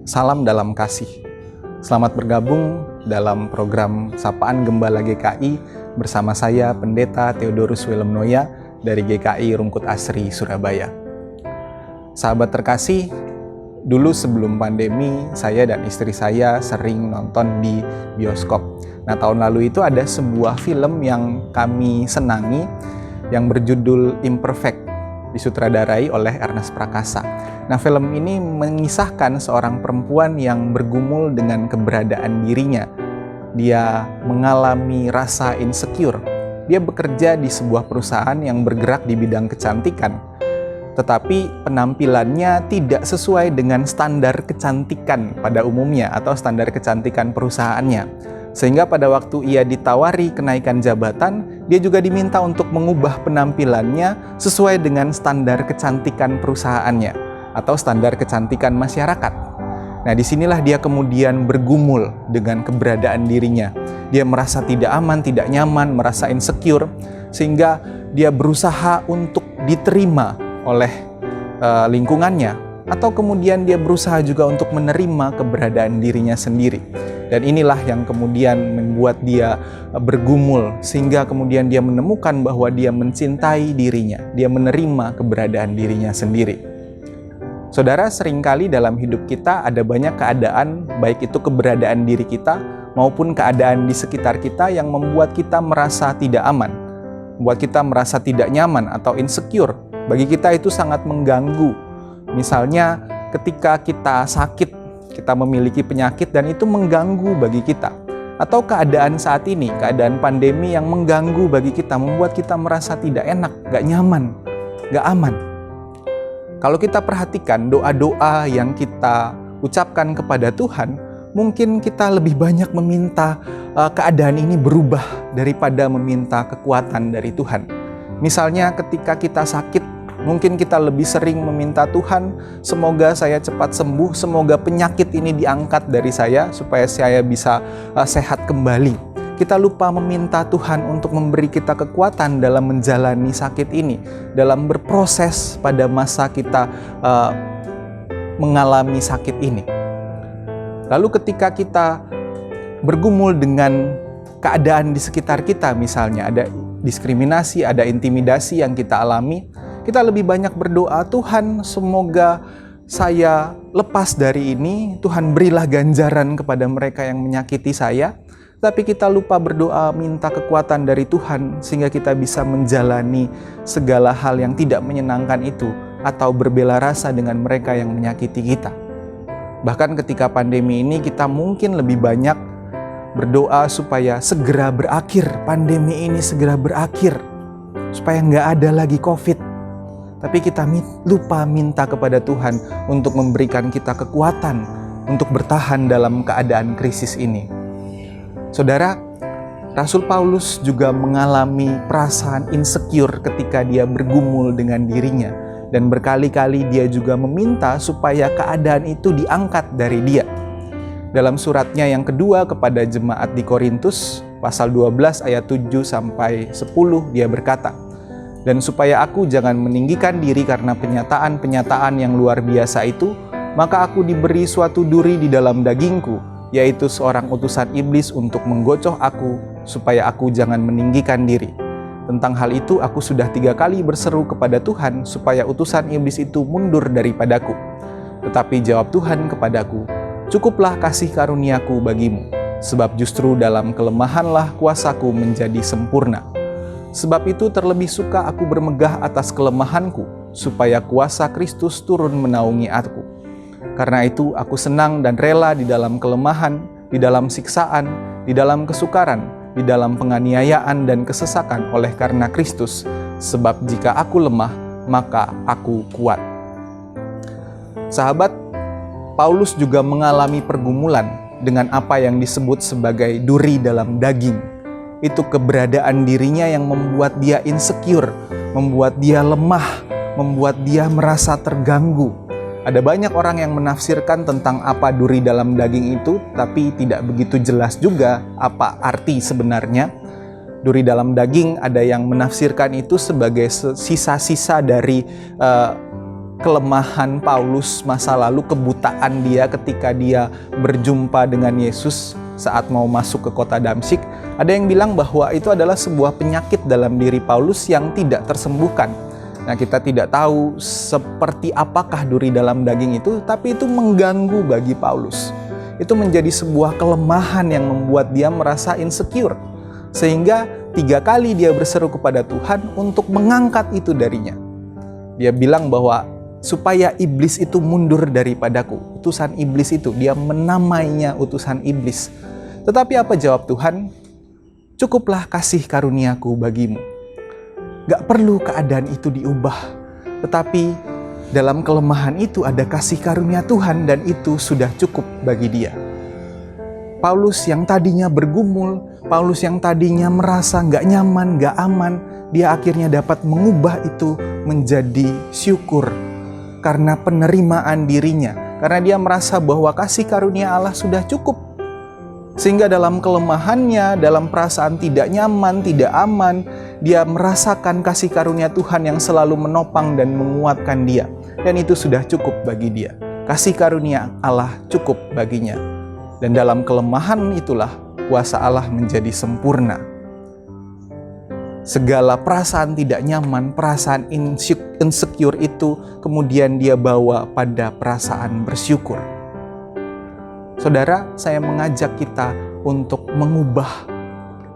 Salam dalam kasih. Selamat bergabung dalam program Sapaan Gembala GKI bersama saya Pendeta Theodorus Willem Noya dari GKI Rungkut Asri, Surabaya. Sahabat terkasih, dulu sebelum pandemi saya dan istri saya sering nonton di bioskop. Nah, tahun lalu itu ada sebuah film yang kami senangi yang berjudul Imperfect, disutradarai oleh Ernest Prakasa. Nah, film ini mengisahkan seorang perempuan yang bergumul dengan keberadaan dirinya. Dia mengalami rasa insecure. Dia bekerja di sebuah perusahaan yang bergerak di bidang kecantikan, tetapi penampilannya tidak sesuai dengan standar kecantikan pada umumnya atau standar kecantikan perusahaannya. Sehingga pada waktu ia ditawari kenaikan jabatan, dia juga diminta untuk mengubah penampilannya sesuai dengan standar kecantikan perusahaannya atau standar kecantikan masyarakat. Nah, disinilah dia kemudian bergumul dengan keberadaan dirinya. Dia merasa tidak aman, tidak nyaman, merasa insecure, sehingga dia berusaha untuk diterima oleh lingkungannya, atau kemudian dia berusaha juga untuk menerima keberadaan dirinya sendiri. Dan inilah yang kemudian membuat dia bergumul, sehingga kemudian dia menemukan bahwa dia mencintai dirinya, dia menerima keberadaan dirinya sendiri. Saudara, seringkali dalam hidup kita ada banyak keadaan, baik itu keberadaan diri kita maupun keadaan di sekitar kita yang membuat kita merasa tidak aman, membuat kita merasa tidak nyaman atau insecure. Bagi kita itu sangat mengganggu. Misalnya ketika kita sakit, kita memiliki penyakit dan itu mengganggu bagi kita. Atau keadaan saat ini, keadaan pandemi yang mengganggu bagi kita, membuat kita merasa tidak enak, gak nyaman, gak aman. Kalau kita perhatikan doa-doa yang kita ucapkan kepada Tuhan, mungkin kita lebih banyak meminta keadaan ini berubah daripada meminta kekuatan dari Tuhan. Misalnya ketika kita sakit, mungkin kita lebih sering meminta Tuhan, semoga saya cepat sembuh, semoga penyakit ini diangkat dari saya, supaya saya bisa sehat kembali. Kita lupa meminta Tuhan untuk memberi kita kekuatan dalam menjalani sakit ini, dalam berproses pada masa kita mengalami sakit ini. Lalu ketika kita bergumul dengan keadaan di sekitar kita, misalnya ada diskriminasi, ada intimidasi yang kita alami, kita lebih banyak berdoa, Tuhan semoga saya lepas dari ini, Tuhan berilah ganjaran kepada mereka yang menyakiti saya. Tapi kita lupa berdoa minta kekuatan dari Tuhan sehingga kita bisa menjalani segala hal yang tidak menyenangkan itu atau berbela rasa dengan mereka yang menyakiti kita. Bahkan ketika pandemi ini kita mungkin lebih banyak berdoa supaya segera berakhir, pandemi ini segera berakhir, supaya nggak ada lagi COVID. Tapi kita lupa minta kepada Tuhan untuk memberikan kita kekuatan untuk bertahan dalam keadaan krisis ini. Saudara, Rasul Paulus juga mengalami perasaan insecure ketika dia bergumul dengan dirinya. Dan berkali-kali dia juga meminta supaya keadaan itu diangkat dari dia. Dalam suratnya yang kedua kepada jemaat di Korintus, pasal 12 ayat 7-10, dia berkata, "Dan supaya aku jangan meninggikan diri karena penyataan-penyataan yang luar biasa itu, maka aku diberi suatu duri di dalam dagingku, yaitu seorang utusan iblis untuk menggocoh aku, supaya aku jangan meninggikan diri. Tentang hal itu aku sudah 3 kali berseru kepada Tuhan, supaya utusan iblis itu mundur daripadaku. Tetapi jawab Tuhan kepadaku, cukuplah kasih karuniaku bagimu, sebab justru dalam kelemahanlah kuasaku menjadi sempurna. Sebab itu terlebih suka aku bermegah atas kelemahanku, supaya kuasa Kristus turun menaungi aku. Karena itu aku senang dan rela di dalam kelemahan, di dalam siksaan, di dalam kesukaran, di dalam penganiayaan dan kesesakan oleh karena Kristus. Sebab jika aku lemah, maka aku kuat." Sahabat, Paulus juga mengalami pergumulan dengan apa yang disebut sebagai duri dalam daging. Itu keberadaan dirinya yang membuat dia insecure, membuat dia lemah, membuat dia merasa terganggu. Ada banyak orang yang menafsirkan tentang apa duri dalam daging itu, tapi tidak begitu jelas juga apa arti sebenarnya. Duri dalam daging ada yang menafsirkan itu sebagai sisa-sisa dari kelemahan Paulus masa lalu, kebutaan dia ketika dia berjumpa dengan Yesus saat mau masuk ke kota Damsyik. Ada yang bilang bahwa itu adalah sebuah penyakit dalam diri Paulus yang tidak tersembuhkan. Nah, kita tidak tahu seperti apakah duri dalam daging itu, tapi itu mengganggu bagi Paulus. Itu menjadi sebuah kelemahan yang membuat dia merasa insecure. Sehingga 3 kali dia berseru kepada Tuhan untuk mengangkat itu darinya. Dia bilang bahwa supaya iblis itu mundur daripadaku. Utusan iblis itu, dia menamainya utusan iblis. Tetapi apa jawab Tuhan? Cukuplah kasih karuniaku bagimu. Gak perlu keadaan itu diubah. Tetapi dalam kelemahan itu ada kasih karunia Tuhan dan itu sudah cukup bagi dia. Paulus yang tadinya bergumul, Paulus yang tadinya merasa gak nyaman, gak aman, dia akhirnya dapat mengubah itu menjadi syukur karena penerimaan dirinya. Karena dia merasa bahwa kasih karunia Allah sudah cukup. Sehingga dalam kelemahannya, dalam perasaan tidak nyaman, tidak aman, dia merasakan kasih karunia Tuhan yang selalu menopang dan menguatkan dia. Dan itu sudah cukup bagi dia. Kasih karunia Allah cukup baginya. Dan dalam kelemahan itulah kuasa Allah menjadi sempurna. Segala perasaan tidak nyaman, perasaan insecure itu kemudian dia bawa pada perasaan bersyukur. Saudara, saya mengajak kita untuk mengubah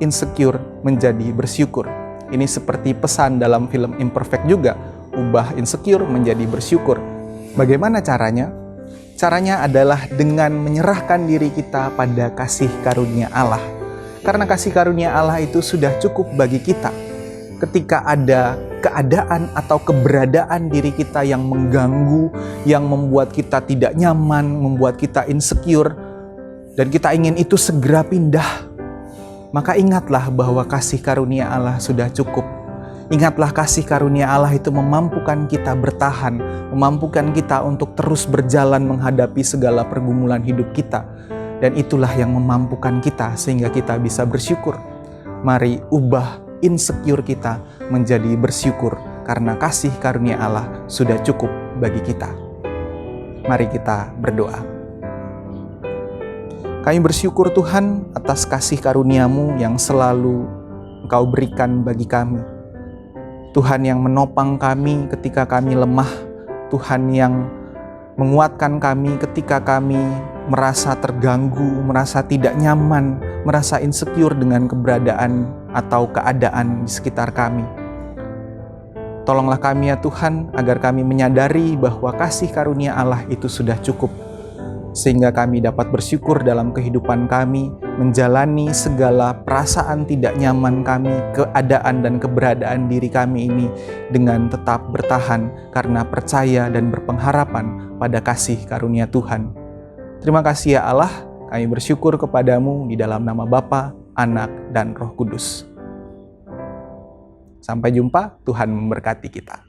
insecure menjadi bersyukur. Ini seperti pesan dalam film Imperfect juga, ubah insecure menjadi bersyukur. Bagaimana caranya? Caranya adalah dengan menyerahkan diri kita pada kasih karunia Allah. Karena kasih karunia Allah itu sudah cukup bagi kita. Ketika ada keadaan atau keberadaan diri kita yang mengganggu, yang membuat kita tidak nyaman, membuat kita insecure, dan kita ingin itu segera pindah, maka ingatlah bahwa kasih karunia Allah sudah cukup. Ingatlah kasih karunia Allah itu memampukan kita bertahan, memampukan kita untuk terus berjalan menghadapi segala pergumulan hidup kita. Dan itulah yang memampukan kita sehingga kita bisa bersyukur. Mari ubah insecure kita menjadi bersyukur karena kasih karunia Allah sudah cukup bagi kita. Mari kita berdoa. Kami bersyukur Tuhan atas kasih karunia-Mu yang selalu Engkau berikan bagi kami. Tuhan yang menopang kami ketika kami lemah. Tuhan yang menguatkan kami ketika kami merasa terganggu, merasa tidak nyaman, merasa insecure dengan keberadaan atau keadaan di sekitar kami. Tolonglah kami ya Tuhan, agar kami menyadari bahwa kasih karunia Allah itu sudah cukup, sehingga kami dapat bersyukur dalam kehidupan kami, menjalani segala perasaan tidak nyaman kami, keadaan dan keberadaan diri kami ini dengan tetap bertahan karena percaya dan berpengharapan pada kasih karunia Tuhan. Terima kasih ya Allah, kami bersyukur kepadamu di dalam nama Bapa, Anak, dan Roh Kudus. Sampai jumpa, Tuhan memberkati kita.